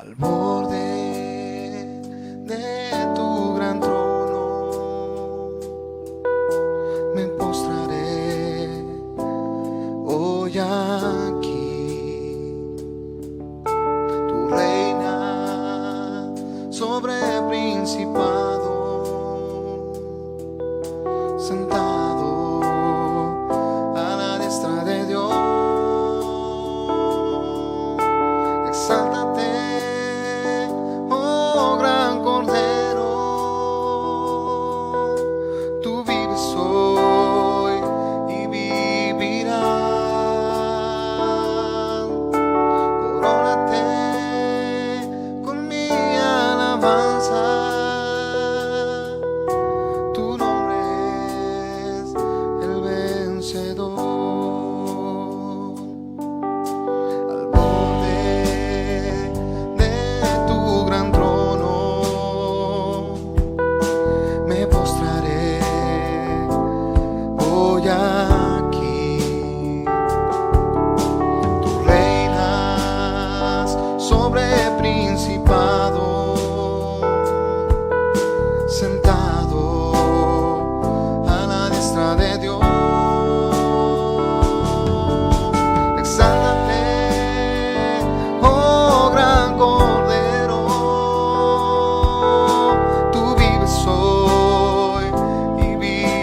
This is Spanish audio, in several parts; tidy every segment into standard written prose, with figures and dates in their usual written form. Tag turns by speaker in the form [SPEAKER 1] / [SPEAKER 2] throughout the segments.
[SPEAKER 1] al borde de tu gran trono. Me postraré hoy aquí. Tu reina sobre principado, sentado a la diestra de Dios. Exáltate, oh gran Cordero, tú vives hoy y vivirás. Corónate con mi alabanza, tu nombre es el vencedor. Aquí tú reinas sobre principado, sentado a la diestra de Dios. Exáltate, oh gran Cordero, tú vives hoy y vivirás.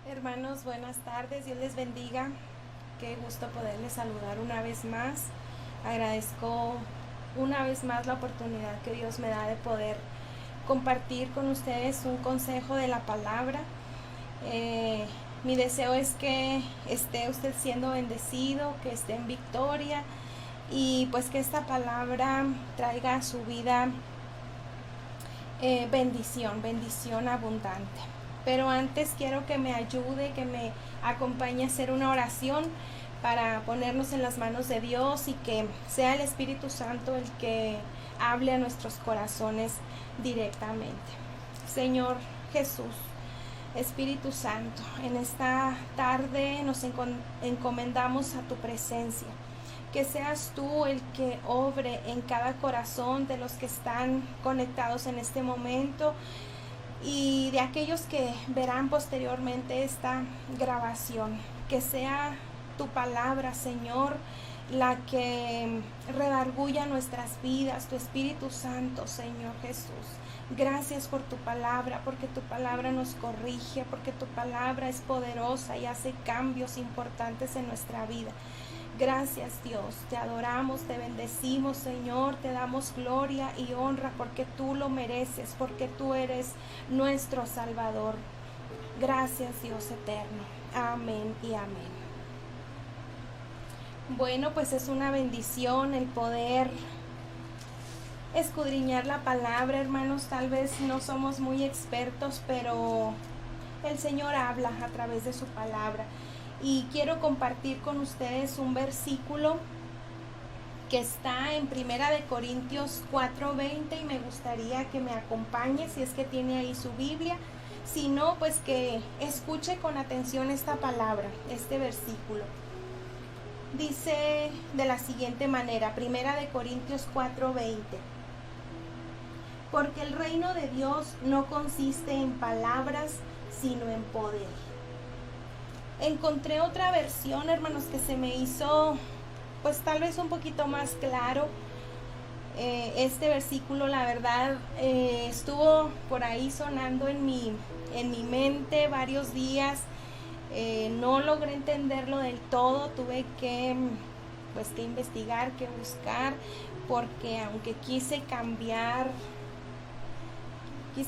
[SPEAKER 2] Hermanos, buenas tardes, Dios les bendiga. Qué gusto poderles saludar una vez más. Agradezco una vez más la oportunidad que Dios me da de poder compartir con ustedes un consejo de la palabra. Mi deseo es que esté usted siendo bendecido, que esté en victoria y pues que esta palabra traiga a su vida bendición abundante. Pero antes quiero que me ayude, que me acompañe a hacer una oración para ponernos en las manos de Dios y que sea el Espíritu Santo el que hable a nuestros corazones directamente. Señor Jesús, Espíritu Santo, en esta tarde nos encomendamos a tu presencia. Que seas tú el que obre en cada corazón de los que están conectados en este momento y de aquellos que verán posteriormente esta grabación. Que sea tu palabra, Señor, la que redarguya nuestras vidas, tu Espíritu Santo, Señor Jesús. Gracias por tu palabra, porque tu palabra nos corrige, porque tu palabra es poderosa y hace cambios importantes en nuestra vida. Gracias, Dios, te adoramos, te bendecimos, Señor, te damos gloria y honra porque tú lo mereces, porque tú eres nuestro Salvador. Gracias, Dios eterno. Amén y amén. Bueno, pues es una bendición el poder escudriñar la palabra, hermanos. Tal vez no somos muy expertos, pero el Señor habla a través de su palabra. Y quiero compartir con ustedes un versículo que está en Primera de Corintios 4:20 y me gustaría que me acompañe si es que tiene ahí su Biblia. Si no, pues que escuche con atención esta palabra, este versículo. Dice de la siguiente manera, Primera de Corintios 4:20. Porque el reino de Dios no consiste en palabras, sino en poder. Encontré otra versión, hermanos, que se me hizo pues tal vez un poquito más claro. Este versículo, la verdad, estuvo por ahí sonando en mi mente varios días. No logré entenderlo del todo, tuve que investigar, que buscar, porque aunque quise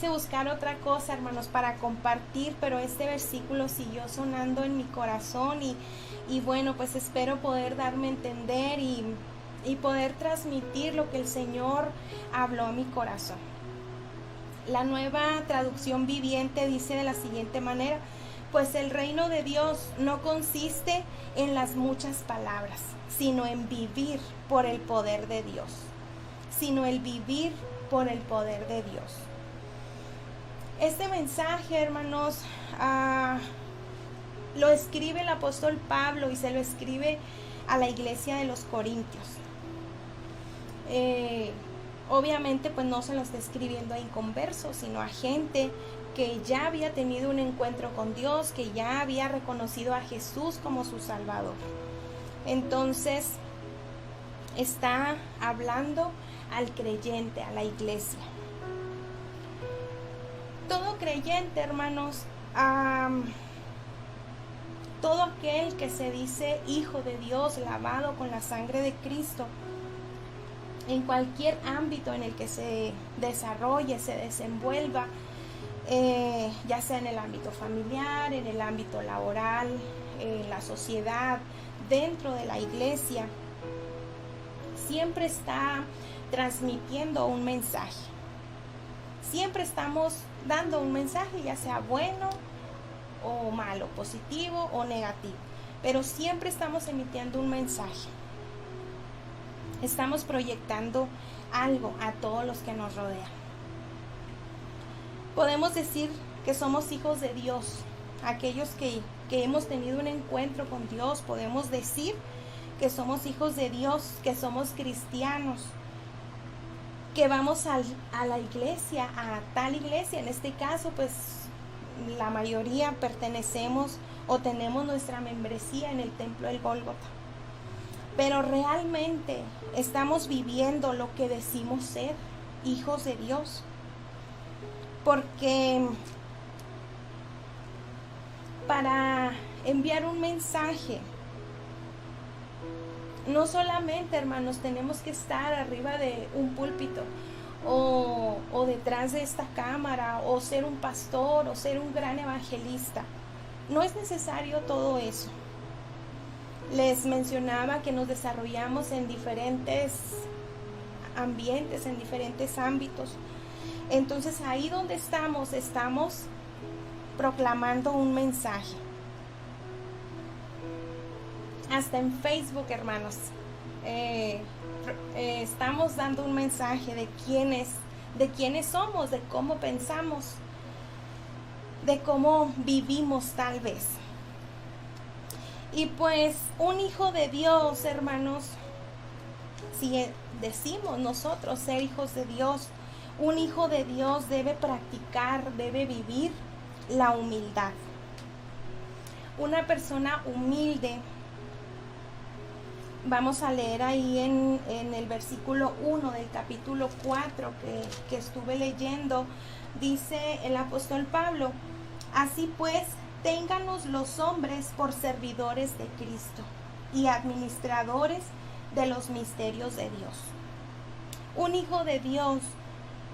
[SPEAKER 2] buscar otra cosa, hermanos, para compartir, pero este versículo siguió sonando en mi corazón y bueno, pues espero poder darme a entender y poder transmitir lo que el Señor habló a mi corazón. La Nueva Traducción Viviente dice de la siguiente manera: pues el reino de Dios no consiste en las muchas palabras, sino en vivir por el poder de Dios. Sino el vivir por el poder de Dios. Este mensaje, hermanos, lo escribe el apóstol Pablo y se lo escribe a la iglesia de los Corintios. Obviamente pues no se lo está escribiendo a inconversos, sino a gente que ya había tenido un encuentro con Dios, que ya había reconocido a Jesús como su Salvador. Entonces está hablando al creyente, a la iglesia. Todo creyente, hermanos, todo aquel que se dice hijo de Dios, lavado con la sangre de Cristo, en cualquier ámbito en el que se desarrolle, se desenvuelva, ya sea en el ámbito familiar, en el ámbito laboral, en la sociedad, dentro de la iglesia, siempre está transmitiendo un mensaje. Siempre estamos dando un mensaje, ya sea bueno o malo, positivo o negativo, pero siempre estamos emitiendo un mensaje. Estamos proyectando algo a todos los que nos rodean. Podemos decir que somos hijos de Dios. Aquellos que hemos tenido un encuentro con Dios, podemos decir que somos hijos de Dios, que somos cristianos, que vamos a la iglesia, a tal iglesia. En este caso, pues la mayoría pertenecemos o tenemos nuestra membresía en el templo del Gólgota. Pero realmente estamos viviendo lo que decimos ser, hijos de Dios. Porque para enviar un mensaje, no solamente, hermanos, tenemos que estar arriba de un púlpito o detrás de esta cámara, o ser un pastor o ser un gran evangelista. No es necesario todo eso. Les mencionaba que nos desarrollamos en diferentes ambientes, en diferentes ámbitos. Entonces ahí donde estamos proclamando un mensaje. Hasta en Facebook, hermanos, estamos dando un mensaje de quiénes somos, de cómo pensamos, de cómo vivimos tal vez. Y pues un hijo de Dios, hermanos, si decimos nosotros ser hijos de Dios, un hijo de Dios debe practicar, debe vivir la humildad. Una persona humilde, vamos a leer ahí en el versículo 1 del capítulo 4 que estuve leyendo, dice el apóstol Pablo: así pues, ténganos los hombres por servidores de Cristo y administradores de los misterios de Dios. Un hijo de Dios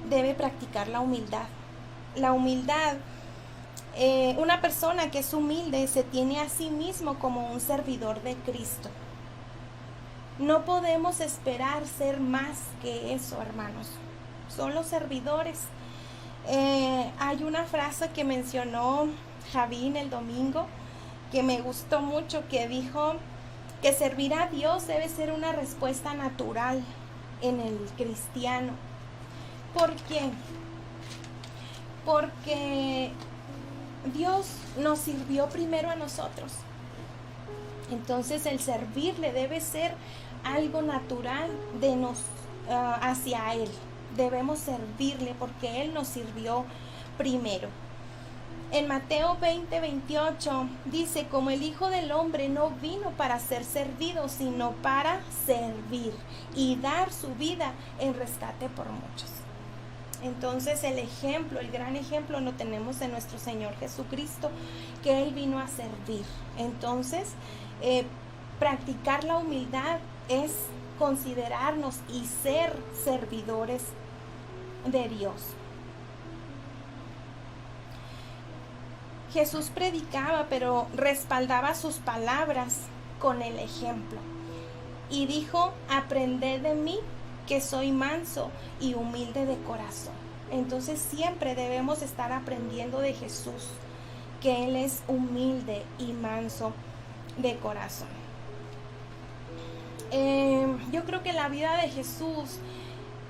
[SPEAKER 2] debe practicar la humildad. La humildad, una persona que es humilde se tiene a sí mismo como un servidor de Cristo. No podemos esperar ser más que eso, hermanos. Son los servidores. Hay una frase que mencionó Javín el domingo que me gustó mucho, que dijo que servir a Dios debe ser una respuesta natural en el cristiano. ¿Por qué? Porque Dios nos sirvió primero a nosotros. Entonces el servirle debe ser algo natural de hacia Él. Debemos servirle porque Él nos sirvió primero. En Mateo 20:28 dice: como el Hijo del Hombre no vino para ser servido, sino para servir y dar su vida en rescate por muchos. Entonces el gran ejemplo lo tenemos en nuestro Señor Jesucristo, que Él vino a servir. Entonces, practicar la humildad es considerarnos y ser servidores de Dios. Jesús predicaba, pero respaldaba sus palabras con el ejemplo. Y dijo: aprended de mí, que soy manso y humilde de corazón. Entonces siempre debemos estar aprendiendo de Jesús, que Él es humilde y manso de corazón. Yo creo que la vida de Jesús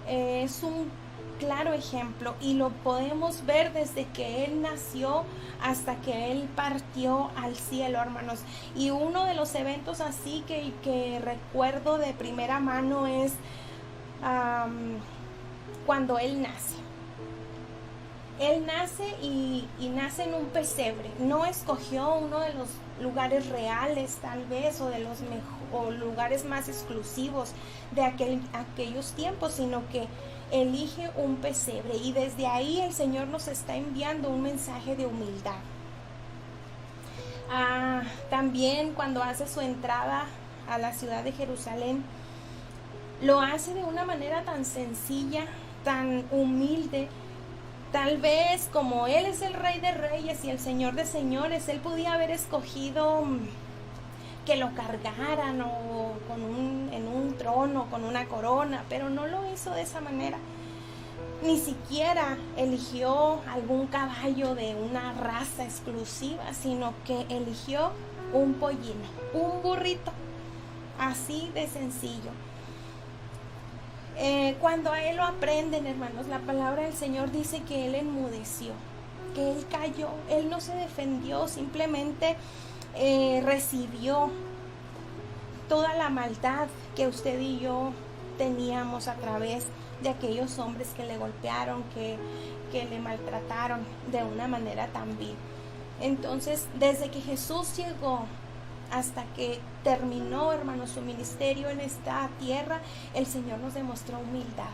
[SPEAKER 2] es un claro ejemplo y lo podemos ver desde que Él nació hasta que Él partió al cielo, hermanos. Y uno de los eventos así que recuerdo de primera mano es cuando Él nace. Él nace y nace en un pesebre. No escogió uno de los lugares reales, tal vez, o de los lugares más exclusivos de aquellos tiempos, sino que elige un pesebre. Y desde ahí el Señor nos está enviando un mensaje de humildad. También cuando hace su entrada a la ciudad de Jerusalén, lo hace de una manera tan sencilla, tan humilde. Tal vez como Él es el Rey de Reyes y el Señor de Señores, Él podía haber escogido que lo cargaran o en un trono, con una corona, pero no lo hizo de esa manera. Ni siquiera eligió algún caballo de una raza exclusiva, sino que eligió un pollino, un burrito, así de sencillo. Cuando a Él lo aprenden, hermanos, la palabra del Señor dice que Él enmudeció, que Él cayó. Él no se defendió, simplemente recibió toda la maldad que usted y yo teníamos a través de aquellos hombres que le golpearon, que le maltrataron de una manera tan vil. Entonces, desde que Jesús llegó hasta que terminó, hermanos, su ministerio en esta tierra, el Señor nos demostró humildad.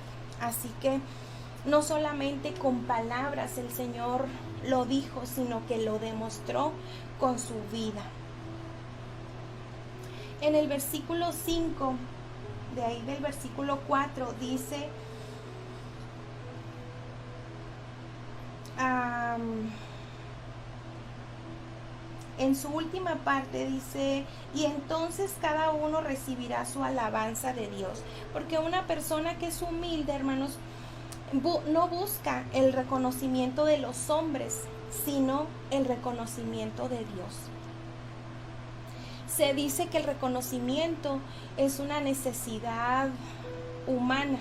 [SPEAKER 2] Así que no solamente con palabras el Señor lo dijo, sino que lo demostró con su vida. En el versículo 5, de ahí del versículo 4, dice: en su última parte dice: y entonces cada uno recibirá su alabanza de Dios. Porque una persona que es humilde, hermanos, no busca el reconocimiento de los hombres, sino el reconocimiento de Dios. Se dice que el reconocimiento es una necesidad humana.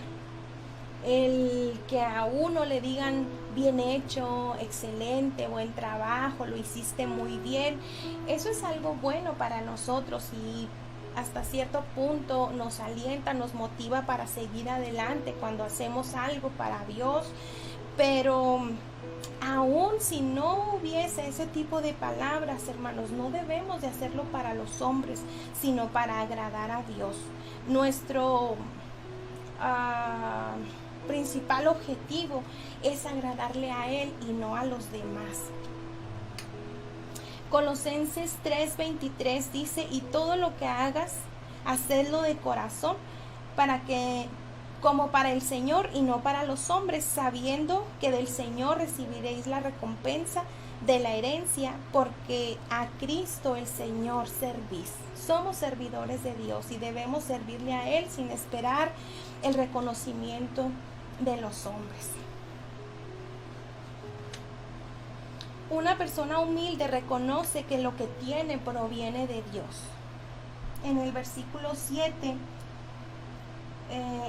[SPEAKER 2] El que a uno le digan bien hecho, excelente, buen trabajo, lo hiciste muy bien, eso es algo bueno para nosotros y hasta cierto punto nos alienta, nos motiva para seguir adelante cuando hacemos algo para Dios. Pero aún si no hubiese ese tipo de palabras, hermanos, no debemos de hacerlo para los hombres, sino para agradar a Dios. Nuestro principal objetivo es agradarle a Él y no a los demás. Colosenses 3:23 dice: y todo lo que hagas, hacedlo de corazón, como para el Señor y no para los hombres, sabiendo que del Señor recibiréis la recompensa de la herencia, porque a Cristo el Señor servís. Somos servidores de Dios y debemos servirle a Él sin esperar el reconocimiento de los hombres. Una persona humilde reconoce que lo que tiene proviene de Dios. En el versículo 7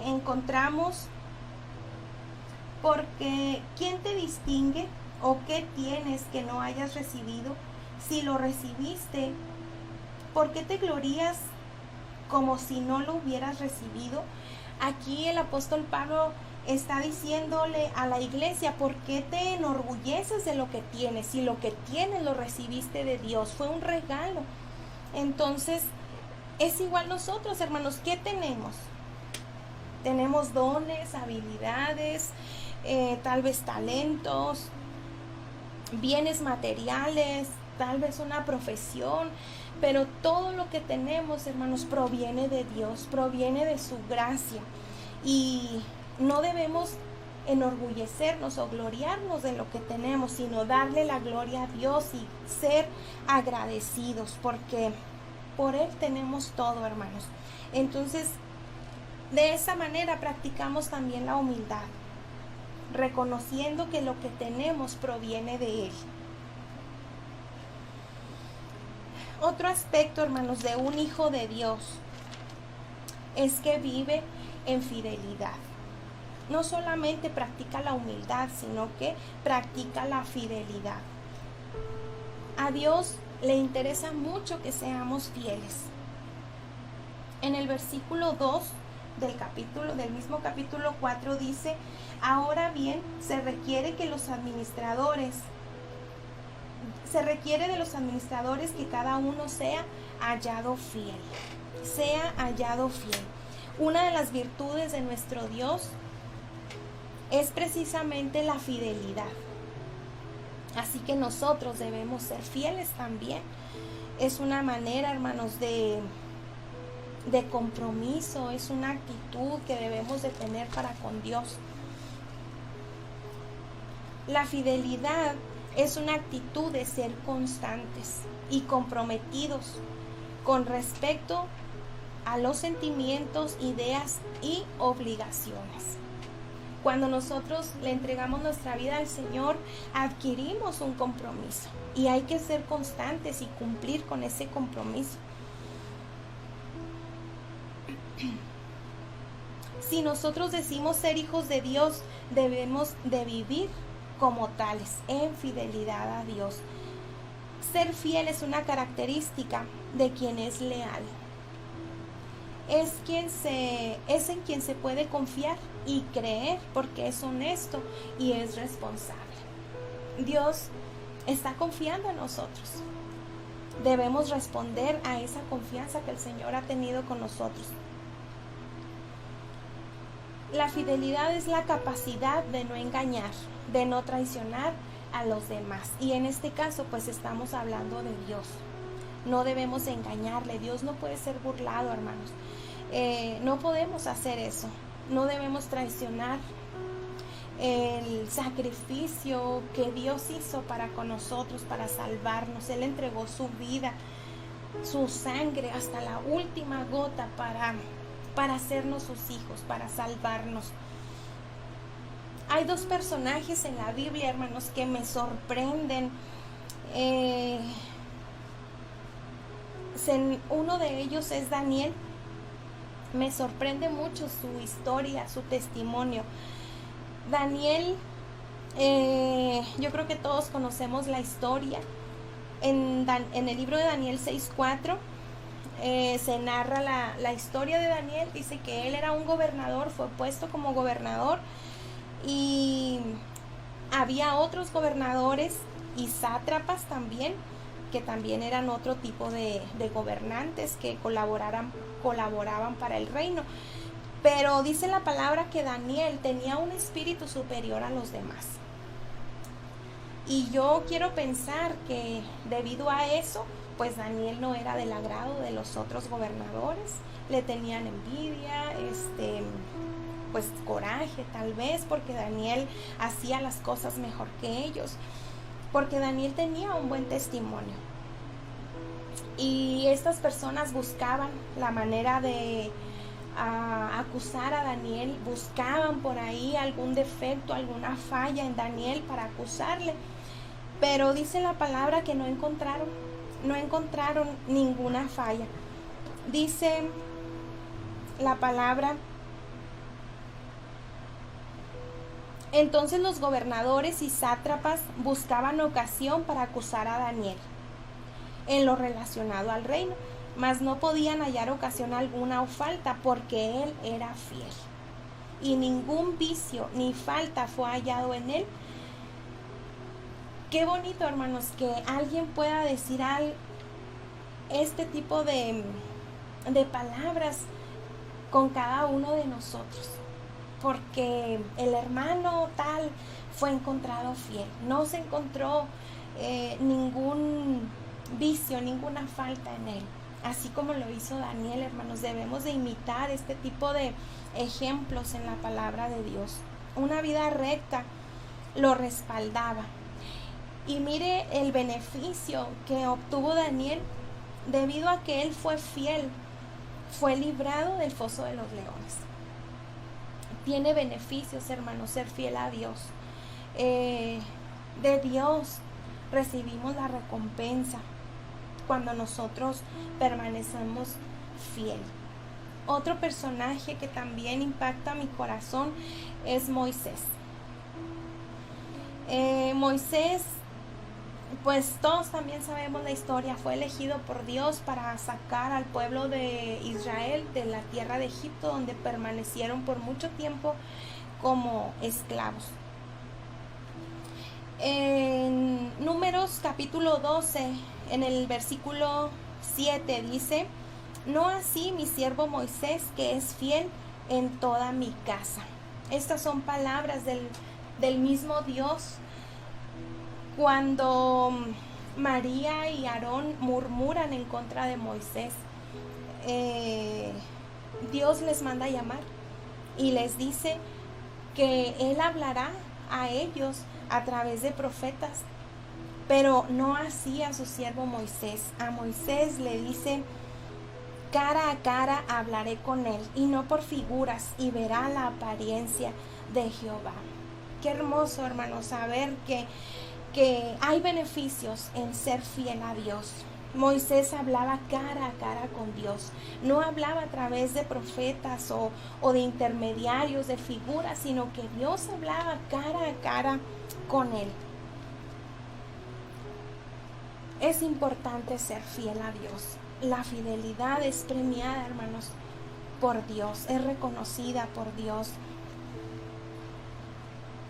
[SPEAKER 2] encontramos: porque ¿quién te distingue? ¿O qué tienes que no hayas recibido? Si lo recibiste, ¿por qué te glorías como si no lo hubieras recibido? Aquí el apóstol Pablo está diciéndole a la iglesia: ¿por qué te enorgulleces de lo que tienes? Si lo que tienes lo recibiste de Dios, fue un regalo. Entonces, es igual nosotros, hermanos. ¿Qué tenemos? Tenemos dones, habilidades, tal vez talentos, bienes materiales, tal vez una profesión, pero todo lo que tenemos, hermanos, proviene de Dios, proviene de su gracia, y no debemos enorgullecernos o gloriarnos de lo que tenemos, sino darle la gloria a Dios y ser agradecidos, porque por Él tenemos todo, hermanos. Entonces, de esa manera practicamos también la humildad, reconociendo que lo que tenemos proviene de Él. Otro aspecto, hermanos, de un hijo de Dios es que vive en fidelidad. No solamente practica la humildad, sino que practica la fidelidad. A Dios le interesa mucho que seamos fieles. En el versículo 2 del mismo capítulo 4 dice: ahora bien, se requiere de los administradores que cada uno sea hallado fiel. Sea hallado fiel. Una de las virtudes de nuestro Dios es precisamente la fidelidad. Así que nosotros debemos ser fieles también. Es una manera, hermanos, de compromiso, es una actitud que debemos de tener para con Dios. La fidelidad es una actitud de ser constantes y comprometidos con respecto a los sentimientos, ideas y obligaciones. Cuando nosotros le entregamos nuestra vida al Señor, adquirimos un compromiso y hay que ser constantes y cumplir con ese compromiso. Si nosotros decimos ser hijos de Dios, debemos de vivir como tales, en fidelidad a Dios. Ser fiel es una característica de quien es leal. Es en quien se puede confiar y creer, porque es honesto y es responsable. Dios está confiando en nosotros. Debemos responder a esa confianza que el Señor ha tenido con nosotros. La fidelidad es la capacidad de no engañar, de no traicionar a los demás. Y en este caso, pues estamos hablando de Dios. No debemos engañarle. Dios no puede ser burlado, hermanos. No podemos hacer eso. No debemos traicionar el sacrificio que Dios hizo para con nosotros, para salvarnos. Él entregó su vida, su sangre hasta la última gota para hacernos sus hijos, para salvarnos. Hay dos personajes en la Biblia, hermanos, que me sorprenden. Uno de ellos es Daniel. Me sorprende mucho su historia, su testimonio. Daniel, yo creo que todos conocemos la historia. En el libro de Daniel 6:4 se narra la historia de Daniel. Dice que él era un gobernador, fue puesto como gobernador, y había otros gobernadores y sátrapas también, que también eran otro tipo de gobernantes que colaboraban para el reino. Pero dice la palabra que Daniel tenía un espíritu superior a los demás. Y yo quiero pensar que debido a eso, pues Daniel no era del agrado de los otros gobernadores. Le tenían envidia, pues coraje tal vez, porque Daniel hacía las cosas mejor que ellos. porque Daniel tenía un buen testimonio. Y estas personas buscaban la manera de acusar a Daniel, buscaban por ahí algún defecto, alguna falla en Daniel para acusarle, pero dice la palabra que no encontraron ninguna falla. Dice la palabra: entonces los gobernadores y sátrapas buscaban ocasión para acusar a Daniel en lo relacionado al reino, mas no podían hallar ocasión alguna o falta, porque él era fiel, y ningún vicio ni falta fue hallado en él. Qué bonito, hermanos, que alguien pueda decir este tipo de palabras con cada uno de nosotros, porque el hermano tal fue encontrado fiel, no se encontró ningún vicio, ninguna falta en él, así como lo hizo Daniel. Hermanos, debemos de imitar este tipo de ejemplos en la palabra de Dios. Una vida recta lo respaldaba. Y mire el beneficio que obtuvo Daniel debido a que él fue fiel. Fue librado del foso de los leones. Tiene beneficios, hermanos, ser fiel a Dios. De Dios recibimos la recompensa cuando nosotros permanecemos fiel. Otro personaje que también impacta mi corazón es Moisés. Moisés, pues todos también sabemos la historia, fue elegido por Dios para sacar al pueblo de Israel de la tierra de Egipto, donde permanecieron por mucho tiempo como esclavos. En Números capítulo 12, en el versículo 7 dice: no así mi siervo Moisés, que es fiel en toda mi casa. Estas son palabras del mismo Dios. Cuando María y Aarón murmuran en contra de Moisés, Dios les manda llamar y les dice que Él hablará a ellos a través de profetas, pero no así a su siervo Moisés. A Moisés le dice: cara a cara hablaré con él, y no por figuras, y verá la apariencia de Jehová. Qué hermoso, hermanos, saber que hay beneficios en ser fiel a Dios. Moisés hablaba cara a cara con Dios, no hablaba a través de profetas o de intermediarios, de figuras, sino que Dios hablaba cara a cara con él. Es importante ser fiel a Dios. La fidelidad es premiada, hermanos, por Dios, es reconocida por Dios.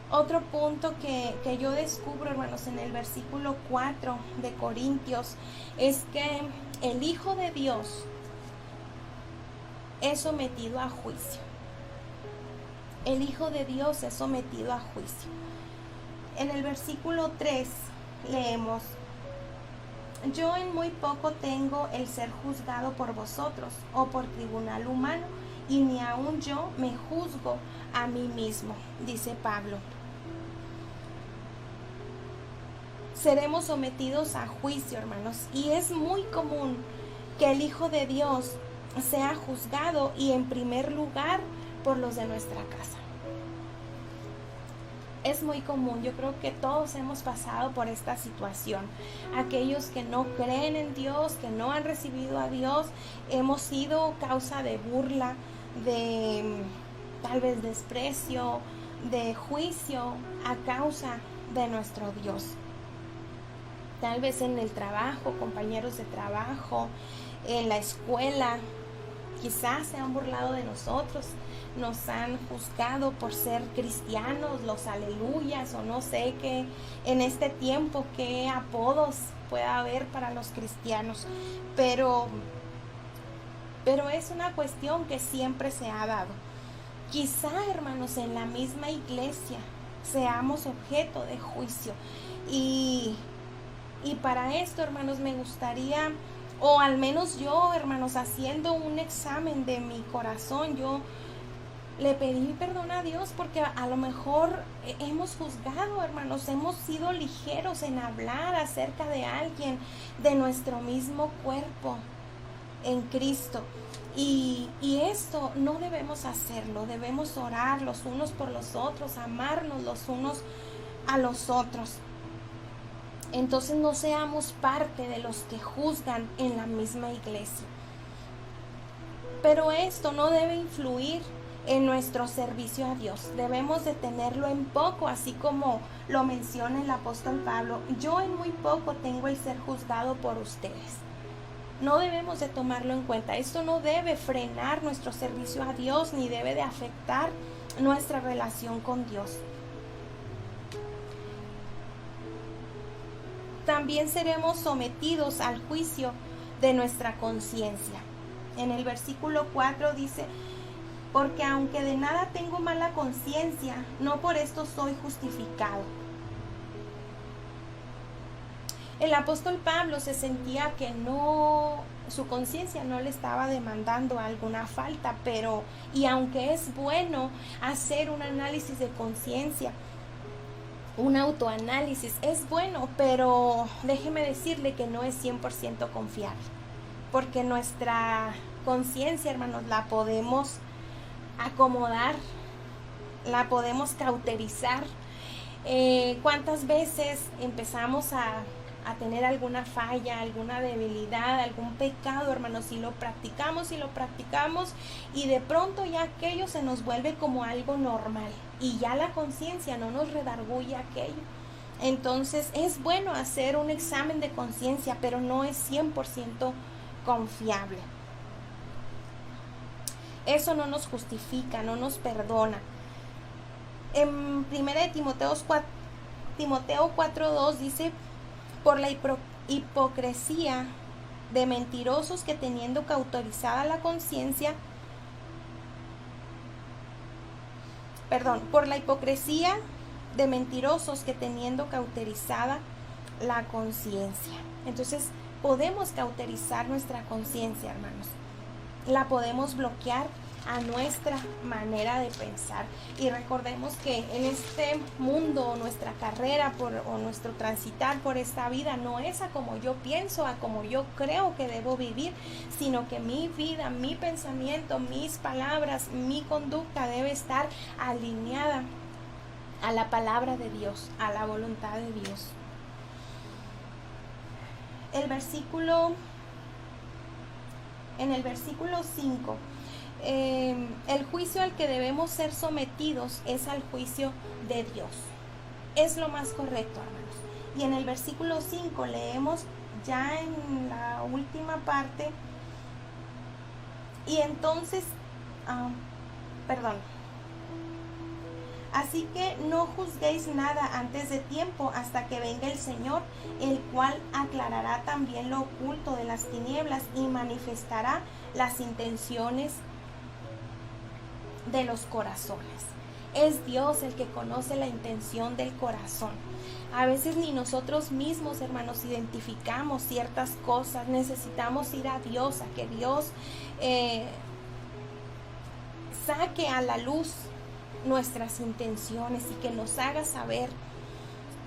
[SPEAKER 2] Otro punto que yo descubro, hermanos, en el versículo 4 de Corintios, es que el Hijo de Dios es sometido a juicio. El Hijo de Dios es sometido a juicio. En el versículo 3 leemos: yo en muy poco tengo el ser juzgado por vosotros o por tribunal humano, y ni aun yo me juzgo a mí mismo, dice Pablo. Seremos sometidos a juicio, hermanos, y es muy común que el Hijo de Dios sea juzgado, y en primer lugar por los de nuestra casa. Es muy común, yo creo que todos hemos pasado por esta situación. Aquellos que no creen en Dios, que no han recibido a Dios, hemos sido causa de burla, de tal vez desprecio, de juicio a causa de nuestro Dios. Tal vez en el trabajo, compañeros de trabajo, en la escuela, quizás se han burlado de nosotros, nos han juzgado por ser cristianos, los aleluyas, o no sé qué en este tiempo qué apodos pueda haber para los cristianos, pero es una cuestión que siempre se ha dado. Quizá, hermanos, en la misma iglesia seamos objeto de juicio, y para esto, hermanos, me gustaría, o al menos yo, hermanos, haciendo un examen de mi corazón, yo le pedí perdón a Dios porque a lo mejor hemos juzgado, hermanos, hemos sido ligeros en hablar acerca de alguien de nuestro mismo cuerpo en Cristo. Y esto no debemos hacerlo, debemos orar los unos por los otros, amarnos los unos a los otros. Entonces no seamos parte de los que juzgan en la misma iglesia. Pero esto no debe influir en nuestro servicio a Dios. Debemos de tenerlo en poco, así como lo menciona el apóstol Pablo. Yo en muy poco tengo el ser juzgado por ustedes. No debemos de tomarlo en cuenta. Esto no debe frenar nuestro servicio a Dios ni debe de afectar nuestra relación con Dios. También seremos sometidos al juicio de nuestra conciencia. En el versículo 4 dice: porque aunque de nada tengo mala conciencia, no por esto soy justificado. El apóstol Pablo se sentía que su conciencia no le estaba demandando alguna falta, y aunque es bueno hacer un análisis de conciencia, un autoanálisis, es bueno, pero déjeme decirle que no es 100% confiable, porque nuestra conciencia, hermanos, la podemos acomodar, la podemos cauterizar. ¿Cuántas veces empezamos a tener alguna falla, alguna debilidad, algún pecado, hermanos, y lo practicamos y de pronto ya aquello se nos vuelve como algo normal y ya la conciencia no nos redarguye aquello? Entonces es bueno hacer un examen de conciencia, pero no es 100% confiable. Eso no nos justifica, no nos perdona. En 1 Timoteo 4:2 dice: por la hipocresía de mentirosos que teniendo cauterizada la conciencia, por la hipocresía de mentirosos que teniendo cauterizada la conciencia. Entonces podemos cauterizar nuestra conciencia, hermanos. La podemos bloquear a nuestra manera de pensar. Y recordemos que en este mundo, nuestra carrera o nuestro transitar por esta vida no es a como yo pienso, a como yo creo que debo vivir, sino que mi vida, mi pensamiento, mis palabras, mi conducta debe estar alineada a la palabra de Dios, a la voluntad de Dios. En el versículo 5, el juicio al que debemos ser sometidos es al juicio de Dios. Es lo más correcto, hermanos. Y en el versículo 5 leemos ya en la última parte: y entonces, así que no juzguéis nada antes de tiempo, hasta que venga el Señor, el cual aclarará también lo oculto de las tinieblas y manifestará las intenciones de los corazones. Es Dios el que conoce la intención del corazón. A veces ni nosotros mismos, hermanos, identificamos ciertas cosas. Necesitamos ir a Dios, a que Dios saque a la luz nuestras intenciones y que nos haga saber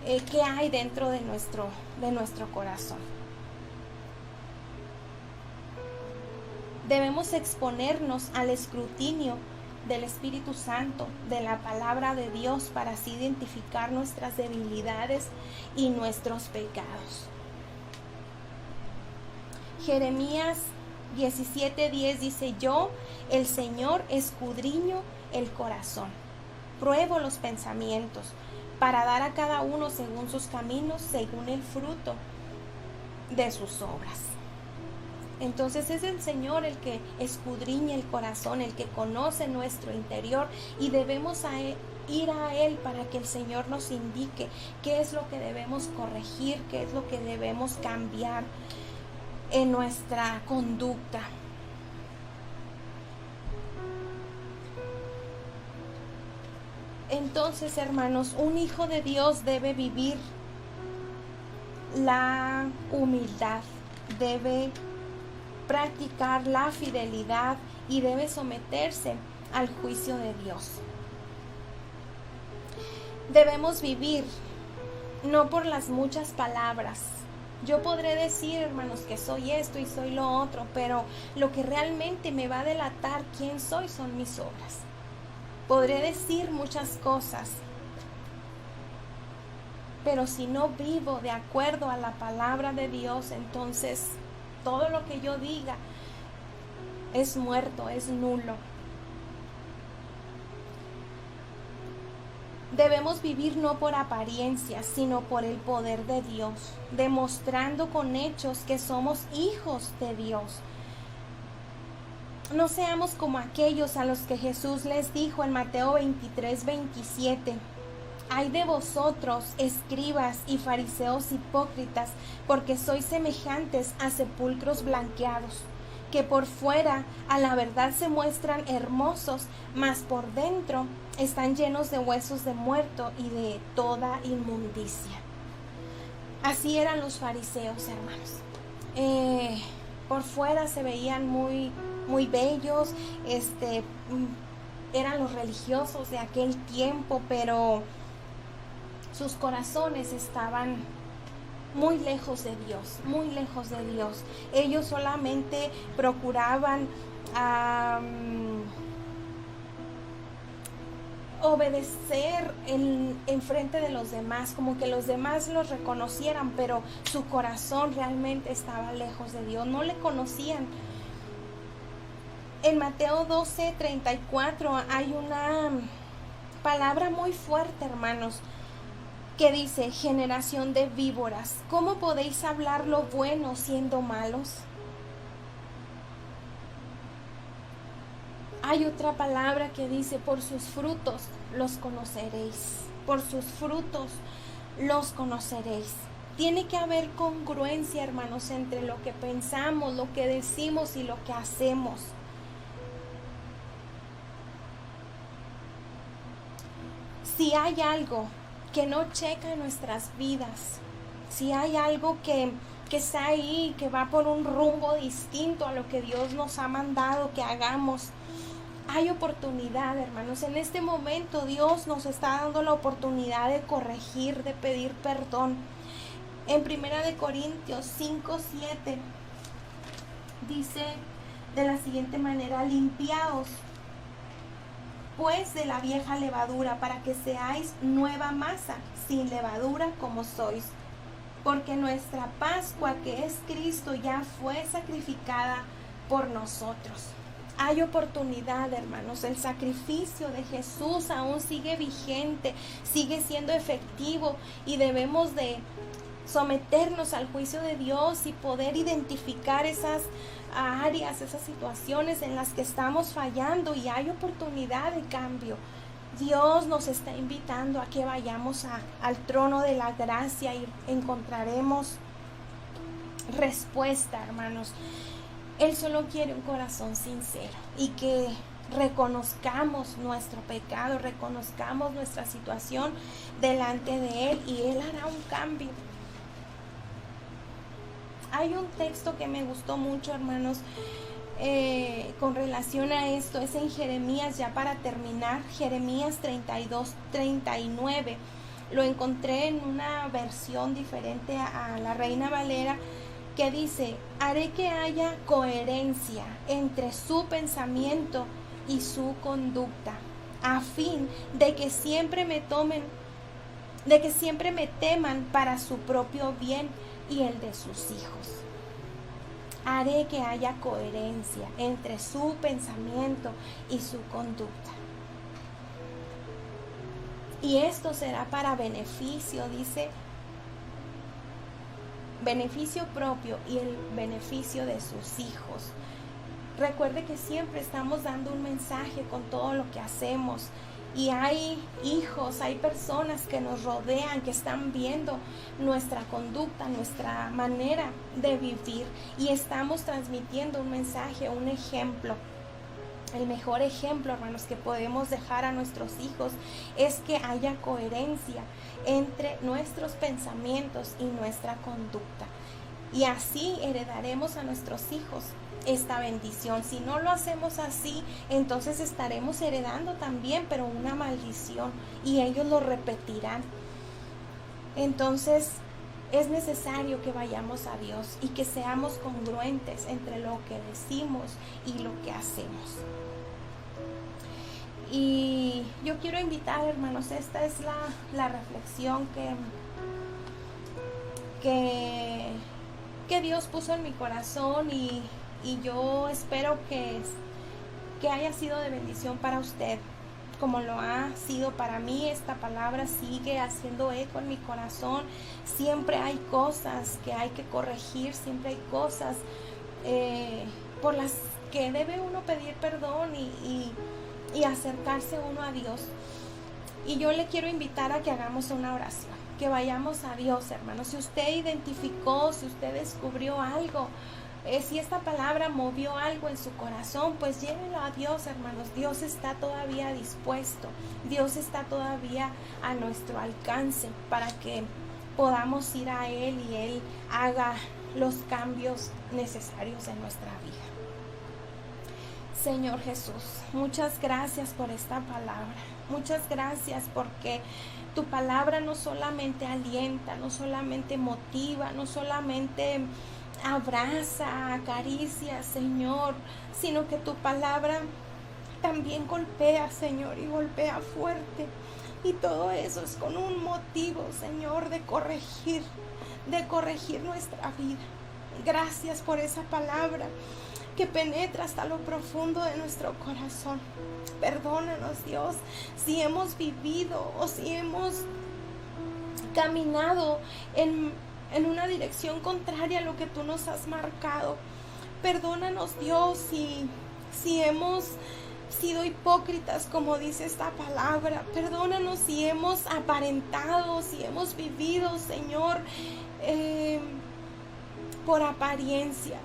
[SPEAKER 2] qué hay dentro de nuestro corazón. Debemos exponernos al escrutinio del Espíritu Santo, de la palabra de Dios, para así identificar nuestras debilidades y nuestros pecados. Jeremías 17:10 dice: yo, el Señor, escudriño el corazón, pruebo los pensamientos, para dar a cada uno según sus caminos, según el fruto de sus obras. Entonces es el Señor el que escudriña el corazón, el que conoce nuestro interior, y debemos ir a Él para que el Señor nos indique qué es lo que debemos corregir, qué es lo que debemos cambiar en nuestra conducta. Entonces, hermanos, un hijo de Dios debe vivir la humildad, debe practicar la fidelidad y debe someterse al juicio de Dios. Debemos vivir no por las muchas palabras. Yo podré decir, hermanos, que soy esto y soy lo otro, pero lo que realmente me va a delatar quién soy son mis obras. Podré decir muchas cosas, pero si no vivo de acuerdo a la palabra de Dios, entonces todo lo que yo diga es muerto, es nulo. Debemos vivir no por apariencias, sino por el poder de Dios, demostrando con hechos que somos hijos de Dios. No seamos como aquellos a los que Jesús les dijo en Mateo 23:27. Ay de vosotros, escribas y fariseos hipócritas, porque sois semejantes a sepulcros blanqueados, que por fuera a la verdad se muestran hermosos, mas por dentro están llenos de huesos de muerto y de toda inmundicia. Así eran los fariseos, hermanos. Por fuera se veían muy bellos, eran los religiosos de aquel tiempo, pero sus corazones estaban muy lejos de Dios, muy lejos de Dios. Ellos solamente procuraban obedecer en frente de los demás, como que los demás los reconocieran, pero su corazón realmente estaba lejos de Dios, no le conocían. En Mateo 12:34 hay una palabra muy fuerte, hermanos, que dice: generación de víboras, ¿cómo podéis hablar lo bueno siendo malos? Hay otra palabra que dice: por sus frutos los conoceréis. Por sus frutos los conoceréis. Tiene que haber congruencia, hermanos, entre lo que pensamos, lo que decimos y lo que hacemos. Si hay algo que no checa en nuestras vidas, si hay algo que está ahí, que va por un rumbo distinto a lo que Dios nos ha mandado que hagamos, hay oportunidad, hermanos. En este momento Dios nos está dando la oportunidad de corregir, de pedir perdón. En 1 Corintios 5:7 dice de la siguiente manera: limpiaos pues de la vieja levadura, para que seáis nueva masa, sin levadura como sois. Porque nuestra Pascua, que es Cristo, ya fue sacrificada por nosotros. Hay oportunidad, hermanos. El sacrificio de Jesús aún sigue vigente, sigue siendo efectivo, y debemos de someternos al juicio de Dios y poder identificar esas áreas, esas situaciones en las que estamos fallando, y hay oportunidad de cambio. Dios nos está invitando a que vayamos al trono de la gracia y encontraremos respuesta, hermanos. Él solo quiere un corazón sincero y que reconozcamos nuestro pecado, reconozcamos nuestra situación delante de Él, y Él hará un cambio. Hay un texto que me gustó mucho, hermanos, con relación a esto. Es en Jeremías, ya para terminar, Jeremías 32:39. Lo encontré en una versión diferente a la Reina Valera, que dice: haré que haya coherencia entre su pensamiento y su conducta, a fin de que siempre me teman para su propio bien y el de sus hijos. Haré que haya coherencia entre su pensamiento y su conducta. Y esto será para beneficio, dice, beneficio propio y el beneficio de sus hijos. Recuerde que siempre estamos dando un mensaje con todo lo que hacemos. Y hay hijos, hay personas que nos rodean, que están viendo nuestra conducta, nuestra manera de vivir, y estamos transmitiendo un mensaje, un ejemplo. El mejor ejemplo, hermanos, que podemos dejar a nuestros hijos es que haya coherencia entre nuestros pensamientos y nuestra conducta. Y así heredaremos a nuestros hijos esta bendición. Si no lo hacemos así, entonces estaremos heredando también, pero una maldición, y ellos lo repetirán. Entonces es necesario que vayamos a Dios y que seamos congruentes entre lo que decimos y lo que hacemos. Y yo quiero invitar, hermanos, esta es la reflexión que Dios puso en mi corazón, y yo espero que haya sido de bendición para usted, como lo ha sido para mí. Esta palabra sigue haciendo eco en mi corazón. Siempre hay cosas que hay que corregir, siempre hay cosas por las que debe uno pedir perdón y acercarse uno a Dios. Y yo le quiero invitar a que hagamos una oración, que vayamos a Dios, hermanos. Si usted identificó, si usted descubrió algo, si esta palabra movió algo en su corazón, pues llévelo a Dios, hermanos. Dios está todavía dispuesto, Dios está todavía a nuestro alcance para que podamos ir a Él y Él haga los cambios necesarios en nuestra vida. Señor Jesús, muchas gracias por esta palabra. Muchas gracias porque tu palabra no solamente alienta, no solamente motiva, no solamente abraza, acaricia, Señor, sino que tu palabra también golpea, Señor, y golpea fuerte. Y todo eso es con un motivo, Señor, de corregir nuestra vida. Gracias por esa palabra que penetra hasta lo profundo de nuestro corazón. Perdónanos, Dios, si hemos vivido o si hemos caminado en una dirección contraria a lo que tú nos has marcado. Perdónanos, Dios, si hemos sido hipócritas, como dice esta palabra. Perdónanos si hemos aparentado, si hemos vivido, Señor, por apariencia.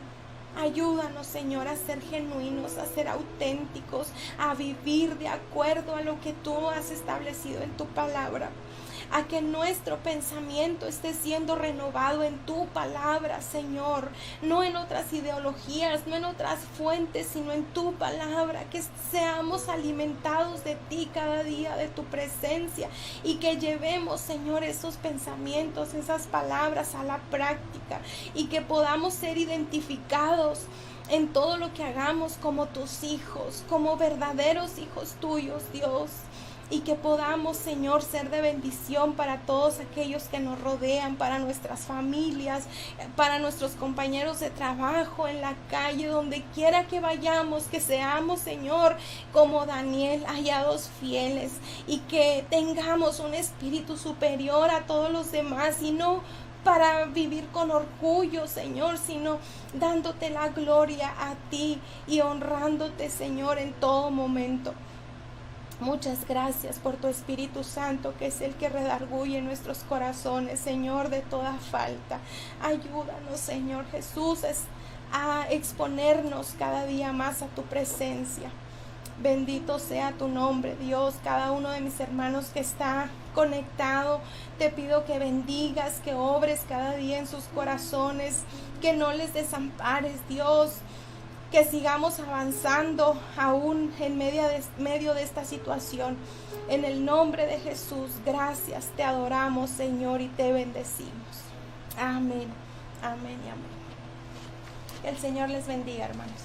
[SPEAKER 2] Ayúdanos, Señor, a ser genuinos, a ser auténticos, a vivir de acuerdo a lo que tú has establecido en tu palabra. A que nuestro pensamiento esté siendo renovado en tu palabra, Señor, no en otras ideologías, no en otras fuentes, sino en tu palabra. Que seamos alimentados de ti cada día, de tu presencia, y que llevemos, Señor, esos pensamientos, esas palabras a la práctica, y que podamos ser identificados en todo lo que hagamos como tus hijos, como verdaderos hijos tuyos, Dios. Y que podamos, Señor, ser de bendición para todos aquellos que nos rodean, para nuestras familias, para nuestros compañeros de trabajo, en la calle, donde quiera que vayamos. Que seamos, Señor, como Daniel, hallados fieles, y que tengamos un espíritu superior a todos los demás, y no para vivir con orgullo, Señor, sino dándote la gloria a ti y honrándote, Señor, en todo momento. Muchas gracias por tu Espíritu Santo, que es el que redarguye nuestros corazones, Señor, de toda falta. Ayúdanos, Señor Jesús, a exponernos cada día más a tu presencia. Bendito sea tu nombre, Dios. Cada uno de mis hermanos que está conectado, te pido que bendigas, que obres cada día en sus corazones, que no les desampares, Dios. Que sigamos avanzando aún en medio de esta situación. En el nombre de Jesús, gracias, te adoramos, Señor, y te bendecimos. Amén, amén y amén. Que el Señor les bendiga, hermanos.